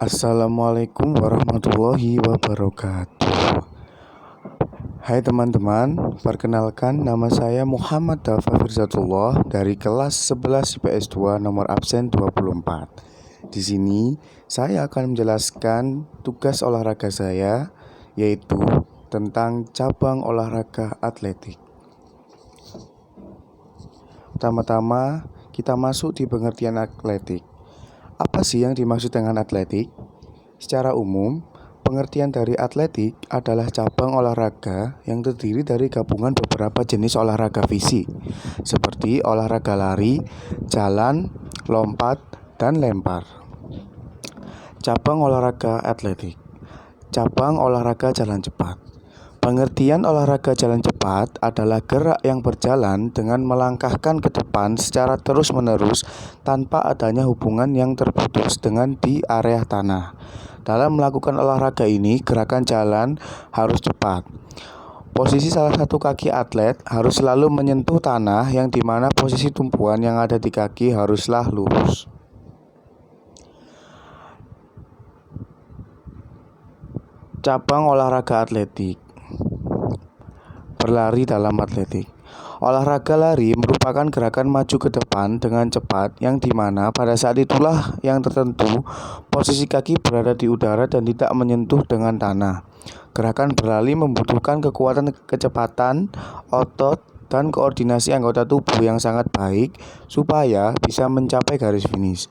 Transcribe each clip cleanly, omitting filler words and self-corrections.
Assalamualaikum warahmatullahi wabarakatuh. Hai teman-teman, perkenalkan nama saya Muhammad Dafa Firzatullah dari kelas 11 IPS 2 nomor absen 24. Di sini saya akan menjelaskan tugas olahraga saya, yaitu tentang cabang olahraga atletik. Pertama-tama kita masuk di pengertian atletik. Apa sih yang dimaksud dengan atletik? Secara umum, pengertian dari atletik adalah cabang olahraga yang terdiri dari gabungan beberapa jenis olahraga fisik, seperti olahraga lari, jalan, lompat, dan lempar. Cabang olahraga atletik. Cabang olahraga jalan cepat. Pengertian olahraga jalan cepat adalah gerak yang berjalan dengan melangkahkan ke depan secara terus-menerus tanpa adanya hubungan yang terputus dengan di area tanah. Dalam melakukan olahraga ini, gerakan jalan harus cepat. Posisi salah satu kaki atlet harus selalu menyentuh tanah, yang dimana posisi tumpuan yang ada di kaki haruslah lurus. Cabang olahraga atletik. Berlari dalam atletik. Olahraga lari merupakan gerakan maju ke depan dengan cepat, yang dimana pada saat itulah yang tertentu posisi kaki berada di udara dan tidak menyentuh dengan tanah. Gerakan berlari membutuhkan kekuatan kecepatan, otot, dan koordinasi anggota tubuh yang sangat baik supaya bisa mencapai garis finish.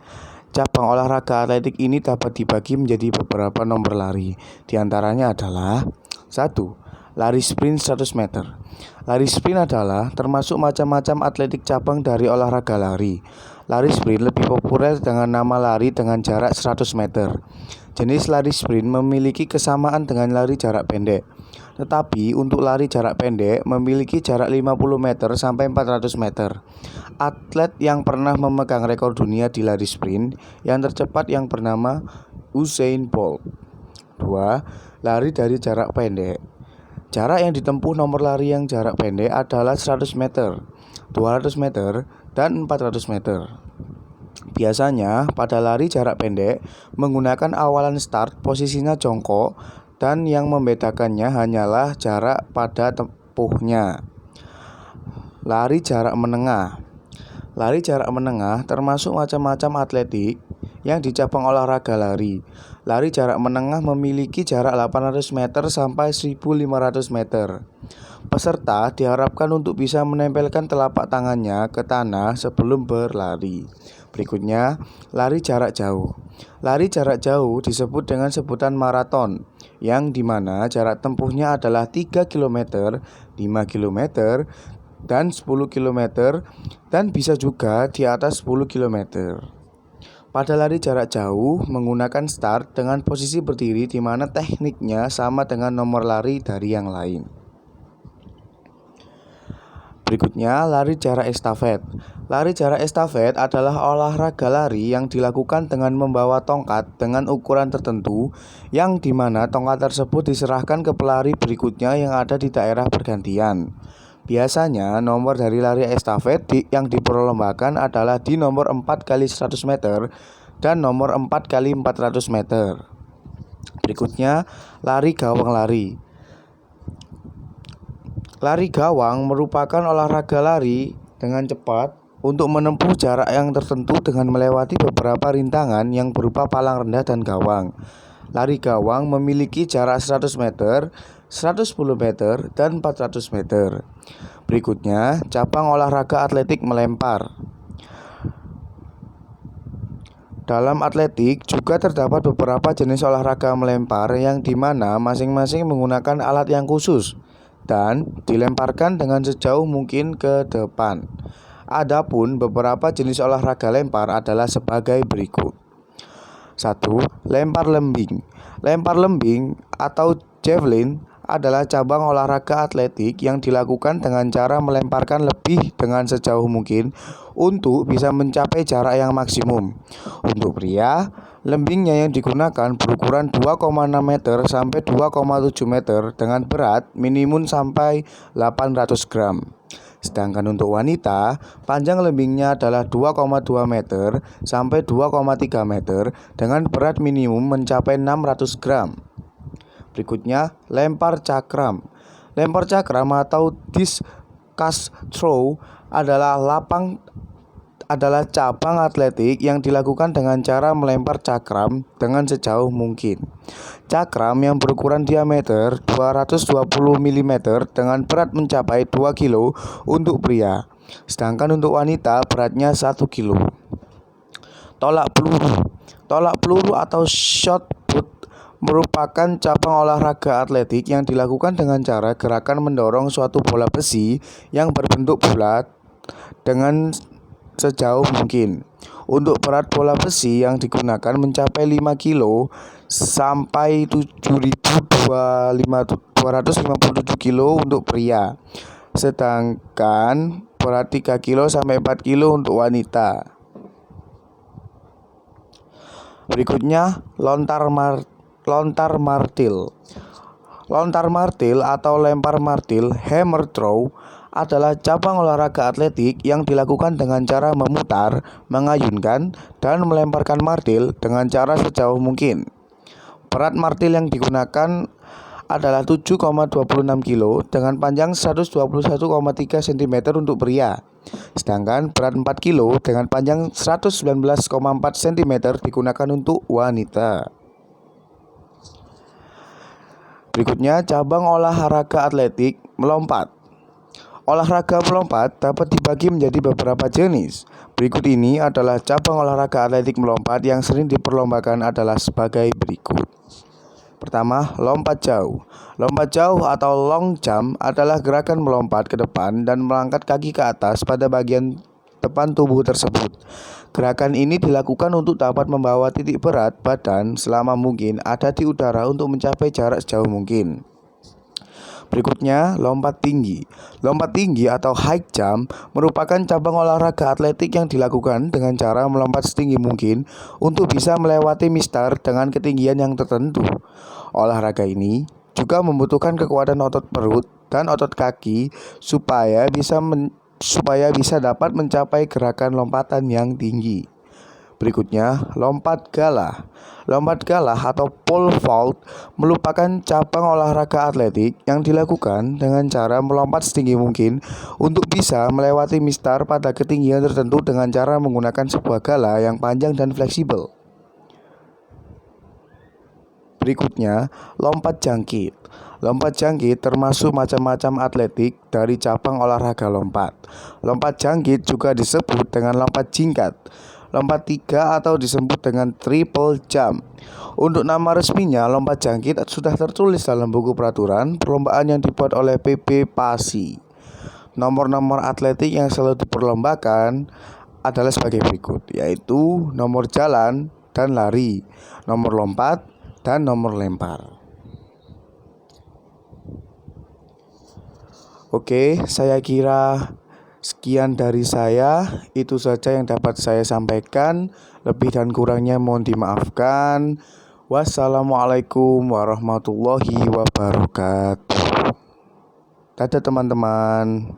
Cabang olahraga atletik ini dapat dibagi menjadi beberapa nomor lari. Di antaranya adalah 1. Lari sprint 100 meter. Lari sprint adalah termasuk macam-macam atletik cabang dari olahraga lari. Lari sprint lebih populer dengan nama lari dengan jarak 100 meter. Jenis lari sprint memiliki kesamaan dengan lari jarak pendek. Tetapi untuk lari jarak pendek memiliki jarak 50 meter sampai 400 meter. Atlet yang pernah memegang rekor dunia di lari sprint yang tercepat yang bernama Usain Bolt. 2. Lari dari jarak pendek. Jarak yang ditempuh nomor lari yang jarak pendek adalah 100 meter, 200 meter, dan 400 meter. Biasanya pada lari jarak pendek menggunakan awalan start posisinya jongkok, dan yang membedakannya hanyalah jarak pada tempuhnya. Lari jarak menengah. Lari jarak menengah termasuk macam-macam atletik yang di cabang olahraga lari. Lari jarak menengah memiliki jarak 800 meter sampai 1500 meter. Peserta diharapkan untuk bisa menempelkan telapak tangannya ke tanah sebelum berlari. Berikutnya, lari jarak jauh. Lari jarak jauh disebut dengan sebutan maraton, yang dimana jarak tempuhnya adalah 3 km, 5 km, dan 10 km, dan bisa juga di atas 10 km. Pada lari jarak jauh menggunakan start dengan posisi berdiri, di mana tekniknya sama dengan nomor lari dari yang lain. Berikutnya, lari jarak estafet. Lari jarak estafet adalah olahraga lari yang dilakukan dengan membawa tongkat dengan ukuran tertentu, yang dimana tongkat tersebut diserahkan ke pelari berikutnya yang ada di daerah pergantian. Biasanya nomor dari lari estafet yang diperlombakan adalah di nomor 4x100 meter dan nomor 4x400 meter. Berikutnya, lari gawang lari. Lari gawang merupakan olahraga lari dengan cepat untuk menempuh jarak yang tertentu dengan melewati beberapa rintangan yang berupa palang rendah dan gawang. Lari gawang memiliki jarak 100 meter, 110 meter, dan 400 meter. Berikutnya, cabang olahraga atletik melempar. Dalam atletik juga terdapat beberapa jenis olahraga melempar, yang dimana masing-masing menggunakan alat yang khusus dan dilemparkan dengan sejauh mungkin ke depan. Adapun beberapa jenis olahraga lempar adalah sebagai berikut. 1. Lempar lembing. Lempar lembing atau javelin adalah cabang olahraga atletik yang dilakukan dengan cara melemparkan lebih dengan sejauh mungkin untuk bisa mencapai jarak yang maksimum. Untuk pria, lembingnya yang digunakan berukuran 2,6 meter sampai 2,7 meter dengan berat minimum sampai 800 gram. Sedangkan untuk wanita, panjang lembingnya adalah 2,2 meter sampai 2,3 meter dengan berat minimum mencapai 600 gram. Berikutnya, lempar cakram. Lempar cakram atau discus throw adalah cabang atletik yang dilakukan dengan cara melempar cakram dengan sejauh mungkin. Cakram yang berukuran diameter 220 mm dengan berat mencapai 2 kg untuk pria, sedangkan untuk wanita beratnya 1 kg. Tolak peluru. Tolak peluru atau shot put merupakan cabang olahraga atletik yang dilakukan dengan cara gerakan mendorong suatu bola besi yang berbentuk bulat dengan sejauh mungkin. Untuk berat bola besi yang digunakan mencapai 5 kg sampai 7.257 kg untuk pria, sedangkan berat 3 kg sampai 4 kg untuk wanita. Berikutnya, lontar martil. Lontar martil atau lempar martil, hammer throw, adalah cabang olahraga atletik yang dilakukan dengan cara memutar, mengayunkan, dan melemparkan martil dengan cara sejauh mungkin. Berat martil yang digunakan adalah 7,26 kg dengan panjang 121,3 cm untuk pria, sedangkan berat 4 kg dengan panjang 119,4 cm digunakan untuk wanita. Berikutnya, cabang olahraga atletik melompat. Olahraga melompat dapat dibagi menjadi beberapa jenis. Berikut ini adalah cabang olahraga atletik melompat yang sering diperlombakan adalah sebagai berikut. Pertama, lompat jauh. Lompat jauh atau long jump adalah gerakan melompat ke depan dan mengangkat kaki ke atas pada bagian depan tubuh tersebut. Gerakan ini dilakukan untuk dapat membawa titik berat badan selama mungkin ada di udara untuk mencapai jarak sejauh mungkin. Berikutnya, lompat tinggi. Lompat tinggi atau high jump merupakan cabang olahraga atletik yang dilakukan dengan cara melompat setinggi mungkin untuk bisa melewati mistar dengan ketinggian yang tertentu. Olahraga ini juga membutuhkan kekuatan otot perut dan otot kaki supaya bisa dapat mencapai gerakan lompatan yang tinggi. Berikutnya, lompat galah. Lompat galah atau pole vault merupakan cabang olahraga atletik yang dilakukan dengan cara melompat setinggi mungkin untuk bisa melewati mistar pada ketinggian tertentu dengan cara menggunakan sebuah galah yang panjang dan fleksibel. Berikutnya, lompat jangkit. Lompat jangkit termasuk macam-macam atletik dari cabang olahraga lompat. Lompat jangkit juga disebut dengan lompat jingkat, lompat tiga atau disebut dengan triple jump. Untuk nama resminya, lompat jangkit sudah tertulis dalam buku peraturan perlombaan yang dibuat oleh PB PASI. Nomor-nomor atletik yang selalu diperlombakan adalah sebagai berikut, yaitu nomor jalan dan lari, nomor lompat, dan nomor lempar. Oke, saya kira sekian dari saya, itu saja yang dapat saya sampaikan. Lebih dan kurangnya mohon dimaafkan. Wassalamualaikum warahmatullahi wabarakatuh. Dadah teman-teman.